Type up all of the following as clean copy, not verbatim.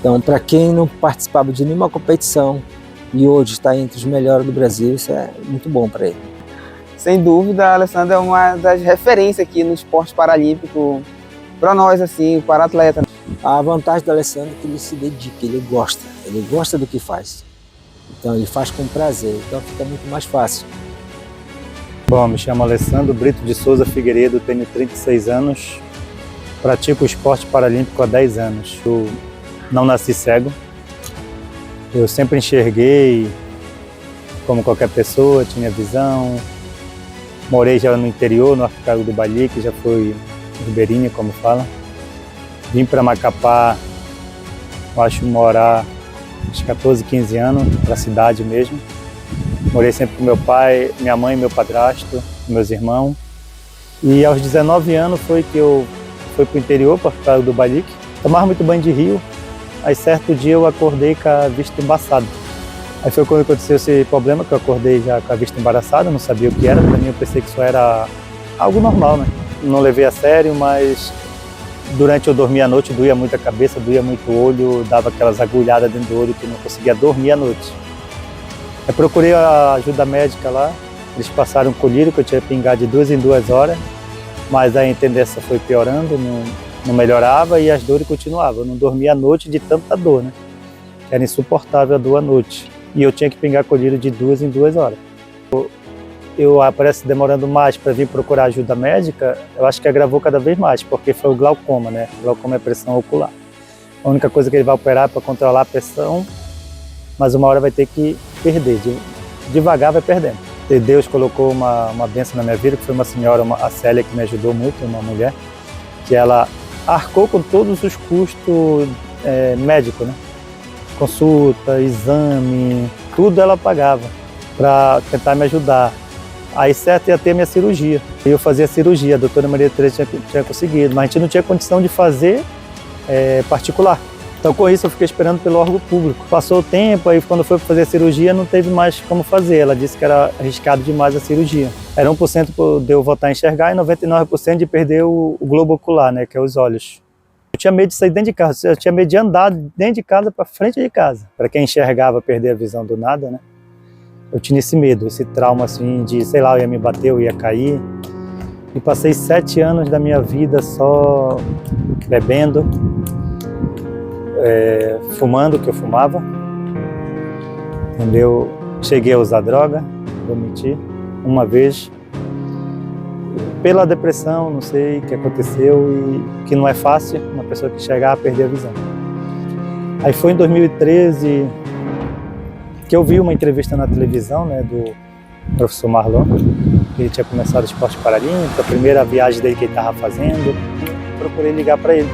Então, para quem não participava de nenhuma competição e hoje está entre os melhores do Brasil, isso é muito bom para ele. Sem dúvida, a Alessandro é uma das referências aqui no esporte paralímpico para nós, assim, para atleta. A vantagem do Alessandro é que ele se dedica, ele gosta do que faz. Então ele faz com prazer, então fica muito mais fácil. Bom, me chamo Alessandro Brito de Souza Figueiredo, tenho 36 anos, pratico o esporte paralímpico há 10 anos. Eu não nasci cego, eu sempre enxerguei como qualquer pessoa, tinha visão. Morei já no interior, no Arquipélago do Bali, que já foi ribeirinha, como fala. Vim para Macapá, acho morar uns 14, 15 anos, para a cidade mesmo. Morei sempre com meu pai, minha mãe, meu padrasto, meus irmãos. E aos 19 anos foi que eu fui para o interior, para o Arquipélago do Bali. Tomava muito banho de rio. Aí certo dia eu acordei com a vista embaçada. Aí foi quando aconteceu esse problema, que eu acordei já com a vista embaraçada, não sabia o que era. Para mim eu pensei que isso era algo normal, né? Não levei a sério, mas durante eu dormia à noite, doía muito a cabeça, doía muito o olho, dava aquelas agulhadas dentro do olho que não conseguia dormir à noite. Eu procurei a ajuda médica lá, eles passaram um colírio que eu tinha que pingar de 2 em 2 horas, mas a tendência foi piorando, não melhorava e as dores continuavam. Eu não dormia à noite de tanta dor, né? Era insuportável a dor à noite. E eu tinha que pingar colírio de 2 em 2 horas. Eu parece demorando mais para vir procurar ajuda médica, eu acho que agravou cada vez mais, porque foi o glaucoma, né? O glaucoma é pressão ocular. A única coisa que ele vai operar é para controlar a pressão, mas uma hora vai ter que perder, devagar vai perdendo. E Deus colocou uma bênção na minha vida, que foi uma senhora, a Célia, que me ajudou muito, uma mulher, que ela arcou com todos os custos médicos, né? Consulta, exame, tudo ela pagava para tentar me ajudar. Aí certo ia ter minha cirurgia. Eu fazia a cirurgia, a doutora Maria Tereza tinha conseguido, mas a gente não tinha condição de fazer particular. Então com isso eu fiquei esperando pelo órgão público. Passou o tempo, aí quando foi fazer a cirurgia não teve mais como fazer. Ela disse que era arriscado demais a cirurgia. Era 1% de eu voltar a enxergar e 99% de perder o globo ocular, né, que é os olhos. Eu tinha medo de sair dentro de casa, eu tinha medo de andar dentro de casa para frente de casa. Para quem enxergava perder a visão do nada, né? Eu tinha esse medo, esse trauma assim de, sei lá, eu ia me bater, eu ia cair. E passei 7 anos da minha vida só bebendo, fumando, que eu fumava. Entendeu? Cheguei a usar droga, vou mentir, uma vez. Pela depressão, não sei o que aconteceu e que não é fácil uma pessoa que chegar a perder a visão. Aí foi em 2013 que eu vi uma entrevista na televisão, né, do professor Marlon, que ele tinha começado o esporte paralímpico, a primeira viagem dele que ele estava fazendo. Procurei ligar para ele,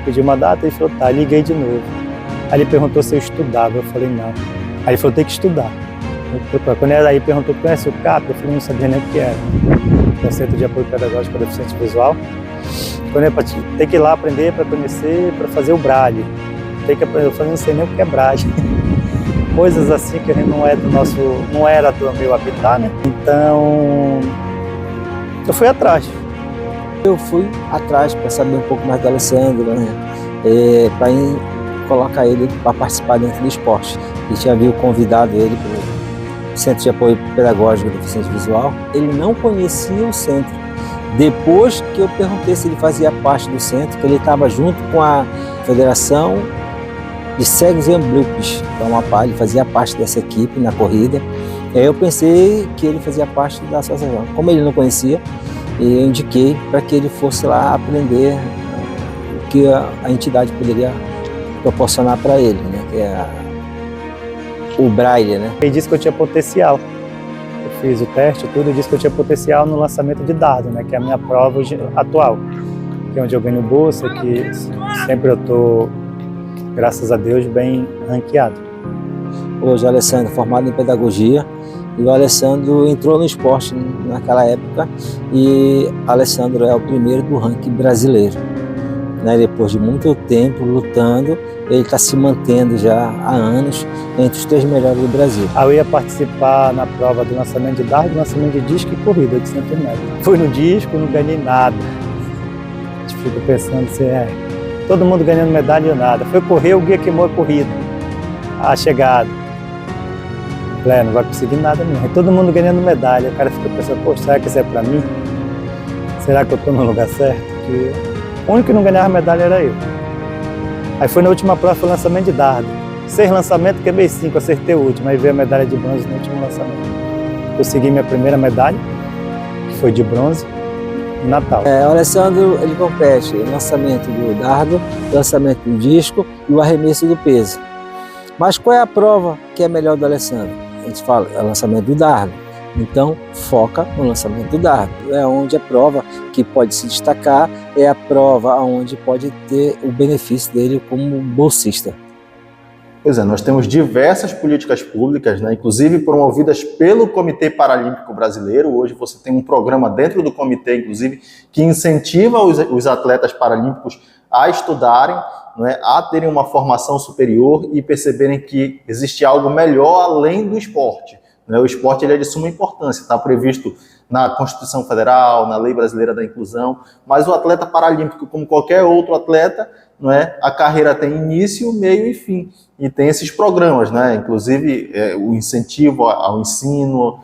pedi uma data, ele falou, tá, liguei de novo. Aí ele perguntou se eu estudava, eu falei não. Aí ele falou, tem que estudar. Quando ele perguntou, conhece o CAP? Eu falei, não sabia nem o que era. É o Centro de Apoio Pedagógico para Deficiente Visual. Quando ele tem que ir lá aprender para conhecer, para fazer o braille. Tem que aprender, eu falei, não sei nem o que é braille. Coisas assim que não é do nosso, não era do meu habitat, né? Então, eu fui atrás. Eu fui atrás para saber um pouco mais do Alessandro, né? Para colocar ele para participar dentro do esporte. E já havia convidado ele para o Centro de Apoio Pedagógico do Deficiente Visual. Ele não conhecia o centro. Depois que eu perguntei se ele fazia parte do centro, que ele estava junto com a Federação de Cegos e Amblíopes, então ele fazia parte dessa equipe na corrida. Aí eu pensei que ele fazia parte da associação. Como ele não conhecia, eu indiquei para que ele fosse lá aprender o que a entidade poderia proporcionar para ele, né? Que é o braille, né? Ele disse que eu tinha potencial. Eu fiz o teste, tudo, e disse que eu tinha potencial no lançamento de dados, né? Que é a minha prova atual, que é onde eu ganho bolsa, que sempre eu estou, graças a Deus, bem ranqueado. Hoje o Alessandro é formado em pedagogia e o Alessandro entrou no esporte naquela época e o Alessandro é o primeiro do ranking brasileiro. Né? Depois de muito tempo lutando, ele está se mantendo já há anos entre os 3 melhores do Brasil. Aí eu ia participar na prova do lançamento de dardo, lançamento de disco e corrida de 100 metros. Fui no disco, não ganhei nada. A gente fica pensando assim, Todo mundo ganhando medalha e eu nada. Foi correr, o guia queimou a corrida, a chegada. Falei, não vai conseguir nada mesmo. Todo mundo ganhando medalha. O cara fica pensando, poxa, será que isso é pra mim? Será que eu tô no lugar certo? Porque o único que não ganhava medalha era eu. Aí foi na última prova, foi o lançamento de dardo. 6 lançamentos, queimei 5, acertei o último. Aí veio a medalha de bronze no último lançamento. Consegui minha primeira medalha, que foi de bronze, no Natal. O Alessandro, ele compete em lançamento do dardo, lançamento do disco e o arremesso do peso. Mas qual é a prova que é melhor do Alessandro? A gente fala, é o lançamento do dardo. Então, foca no lançamento do dardo. É onde a prova que pode se destacar, é a prova onde pode ter o benefício dele como bolsista. Pois é, nós temos diversas políticas públicas, né, inclusive promovidas pelo Comitê Paralímpico Brasileiro. Hoje você tem um programa dentro do comitê, inclusive, que incentiva os atletas paralímpicos a estudarem, né, a terem uma formação superior e perceberem que existe algo melhor além do esporte. Né? O esporte ele é de suma importância, está previsto na Constituição Federal, na Lei Brasileira da Inclusão, mas o atleta paralímpico, como qualquer outro atleta, não é? A carreira tem início, meio e fim, e tem esses programas, né? Inclusive o incentivo ao ensino,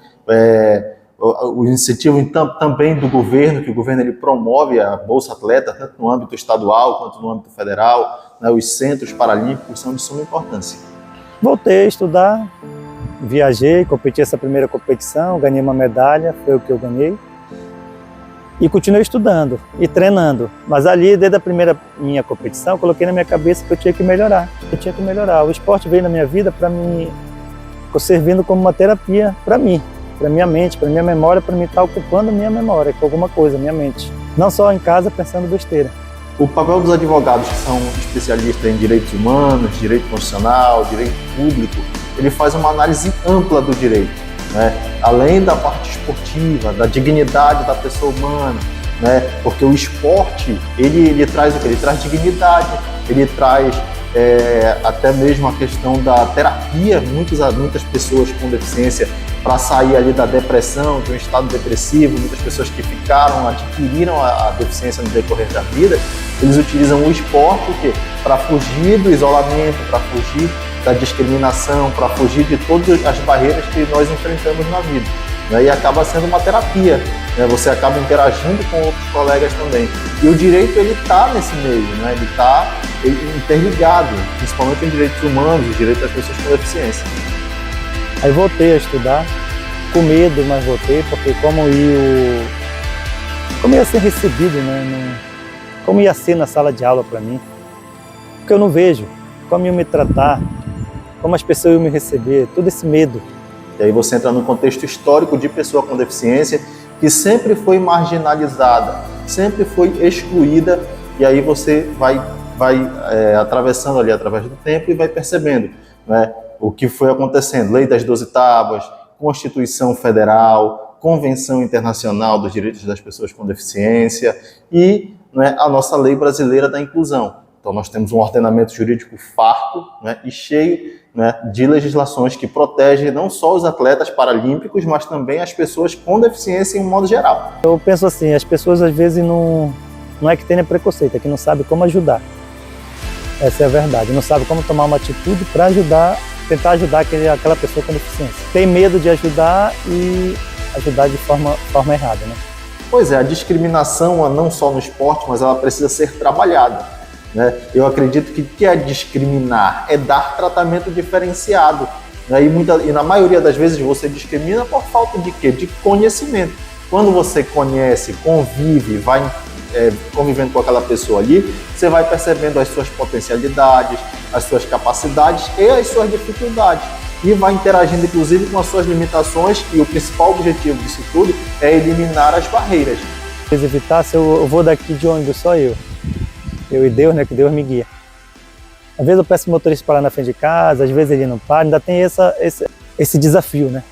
o incentivo também do governo, que o governo ele promove a Bolsa Atleta, tanto no âmbito estadual quanto no âmbito federal, né? Os centros paralímpicos são de suma importância. Voltei a estudar, viajei, competi essa primeira competição, ganhei uma medalha, foi o que eu ganhei. E continuei estudando e treinando. Mas ali, desde a primeira minha competição, eu coloquei na minha cabeça que eu tinha que melhorar. O esporte veio na minha vida para mim, servindo como uma terapia para mim, para minha mente, para minha memória, para mim estar ocupando a minha memória com alguma coisa, minha mente. Não só em casa pensando besteira. O papel dos advogados, que são especialistas em direitos humanos, direito constitucional, direito público, ele faz uma análise ampla do direito, né? Além da parte esportiva, da dignidade da pessoa humana, né? Porque o esporte, ele traz o quê? Ele traz dignidade, ele traz até mesmo a questão da terapia, muitas pessoas com deficiência, para sair ali da depressão, de um estado depressivo, muitas pessoas que adquiriram a deficiência no decorrer da vida, eles utilizam o esporte para fugir do isolamento, para fugir da discriminação, para fugir de todas as barreiras que nós enfrentamos na vida, né? E acaba sendo uma terapia, né? Você acaba interagindo com outros colegas também. E o direito, ele está nesse meio, né? Ele está interligado, principalmente em direitos humanos, os direitos das pessoas com deficiência. Aí voltei a estudar, com medo, mas voltei, porque como ia ser recebido, né? Como ia ser na sala de aula para mim, porque eu não vejo como iam me tratar, como as pessoas iam me receber, todo esse medo. E aí você entra no contexto histórico de pessoa com deficiência, que sempre foi marginalizada, sempre foi excluída, e aí você vai atravessando ali através do tempo e vai percebendo, né, o que foi acontecendo. Lei das 12 Tábuas, Constituição Federal, Convenção Internacional dos Direitos das Pessoas com Deficiência e, né, a nossa Lei Brasileira da Inclusão. Então nós temos um ordenamento jurídico farto, né, e cheio, né, de legislações que protegem não só os atletas paralímpicos, mas também as pessoas com deficiência em um modo geral. Eu penso assim, as pessoas às vezes não é que tenham preconceito, é que não sabem como ajudar. Essa é a verdade, não sabem como tomar uma atitude para tentar ajudar aquela pessoa com deficiência. Tem medo de ajudar e ajudar de forma errada, né? Pois é, a discriminação não só no esporte, mas ela precisa ser trabalhada, né? Eu acredito que o que é discriminar é dar tratamento diferenciado, né? E na maioria das vezes você discrimina por falta de quê? De conhecimento. Quando você conhece, convive, vai convivendo com aquela pessoa ali, você vai percebendo as suas potencialidades, as suas capacidades e as suas dificuldades. E vai interagindo, inclusive, com as suas limitações, e o principal objetivo disso tudo é eliminar as barreiras. Se evitasse, eu vou daqui de ônibus, só eu e Deus, né, que Deus me guia. Às vezes eu peço o motorista parar na frente de casa, às vezes ele não para, ainda tem esse desafio, né?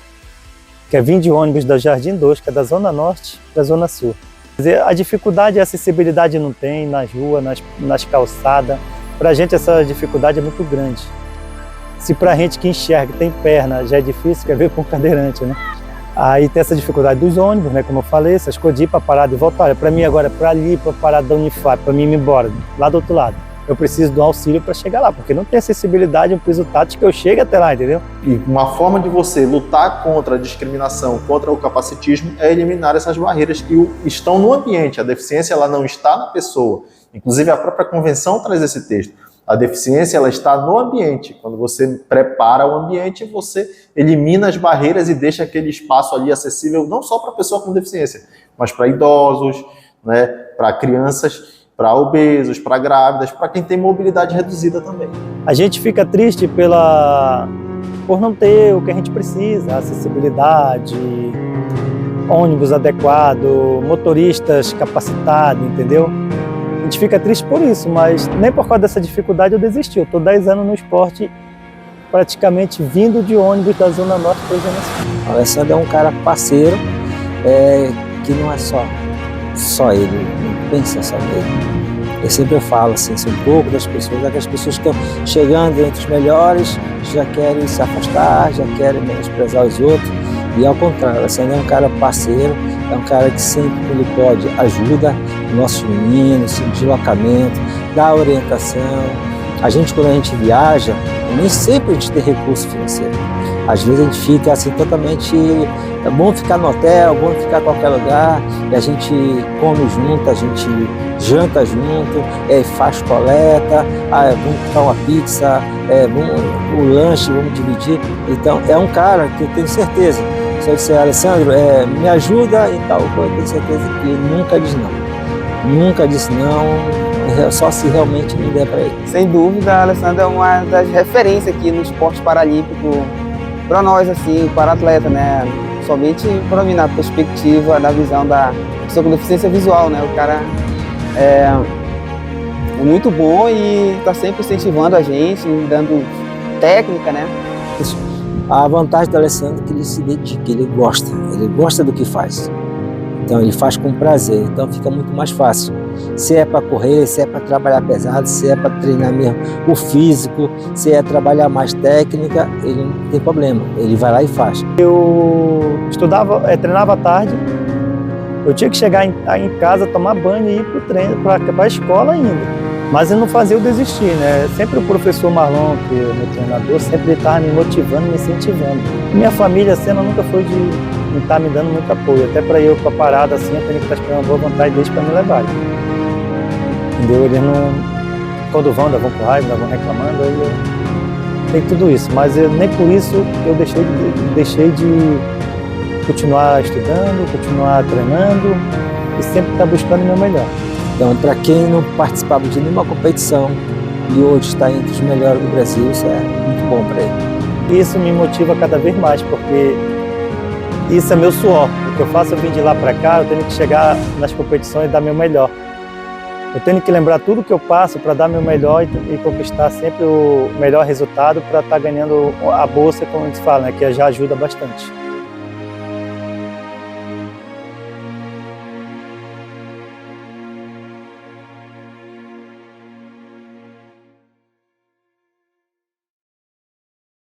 Que é vir de ônibus da Jardim 2, que é da Zona Norte para a Zona Sul. Quer dizer, a dificuldade e a acessibilidade não tem nas ruas, nas calçadas. Para a gente essa dificuldade é muito grande. Se para a gente que enxerga, tem perna, já é difícil, quer ver com cadeirante, né? Aí tem essa dificuldade dos ônibus, né? Como eu falei, essas coisas de ir para parada e voltar. Olha, para mim agora é para ali, para parada da Unifap, para mim ir embora, lá do outro lado. eu preciso do auxílio para chegar lá, porque não tem acessibilidade, um piso tátil que eu chegue até lá, entendeu? E uma forma de você lutar contra a discriminação, contra o capacitismo, é eliminar essas barreiras que estão no ambiente. A deficiência ela não está na pessoa. Inclusive, a própria convenção traz esse texto. A deficiência ela está no ambiente. Quando você prepara o ambiente, você elimina as barreiras e deixa aquele espaço ali acessível não só para a pessoa com deficiência, mas para idosos, né, para crianças, para obesos, para grávidas, para quem tem mobilidade reduzida também. A gente fica triste por não ter o que a gente precisa, acessibilidade, ônibus adequado, motoristas capacitados, entendeu? A gente fica triste por isso, mas nem por causa dessa dificuldade eu desisti. Eu estou 10 anos no esporte, praticamente vindo de ônibus da Zona Norte para a Zona Sul. O Alessandro é um cara parceiro, que não é só ele, não pensa só nele. Eu sempre falo assim, são um pouco das pessoas, aquelas pessoas que estão chegando entre os melhores, já querem se afastar, já querem menosprezar os outros. E ao contrário, o Alessandro é um cara parceiro, é um cara que sempre, quando pode, ajuda nossos meninos, no deslocamento, dá orientação. A gente, quando a gente viaja, nem sempre a gente tem recurso financeiro. Às vezes a gente fica assim totalmente... É bom ficar no hotel, é bom ficar em qualquer lugar, e a gente come junto, a gente janta junto, faz coleta, vamos ficar uma pizza, o lanche, vamos dividir. Então, é um cara que eu tenho certeza, se eu disser, Alessandro, me ajuda e tal coisa, eu tenho certeza que ele nunca diz não. Nunca disse não, só se realmente não der para ele. Sem dúvida, a Alessandra é uma das referências aqui no esporte paralímpico para nós, assim, para atleta, né? Somente para mim, na perspectiva, da visão da pessoa com deficiência visual, né? O cara é muito bom e está sempre incentivando a gente, dando técnica, né? A vantagem do Alessandro é que ele se dedica, ele gosta do que faz. Então ele faz com prazer, então fica muito mais fácil. Se é para correr, se é para trabalhar pesado, se é para treinar mesmo o físico, se é trabalhar mais técnica, ele não tem problema, ele vai lá e faz. Eu treinava à tarde, eu tinha que chegar em casa, tomar banho e ir para o treino, para a escola ainda. Mas eu não fazia eu desistir, né? Sempre o professor Marlon, que é meu treinador, sempre estava me motivando, me incentivando. Minha família, assim, ela nunca foi de estar me dando muito apoio. Até para eu, para parada assim, eu tenho que estar esperando boa vontade deles para me levar. Entendeu? Eles não... Quando vão, ainda vão com raiva, ainda vão reclamando, aí tem tudo isso. Mas nem por isso eu deixei de continuar estudando, continuar treinando e sempre estar buscando o meu melhor. Então, para quem não participava de nenhuma competição e hoje está entre os melhores do Brasil, isso é muito bom para ele. Isso me motiva cada vez mais, porque isso é meu suor. O que eu faço, eu vim de lá para cá, eu tenho que chegar nas competições e dar meu melhor. Eu tenho que lembrar tudo que eu passo para dar meu melhor e conquistar sempre o melhor resultado para estar ganhando a bolsa, como a gente fala, né, que já ajuda bastante.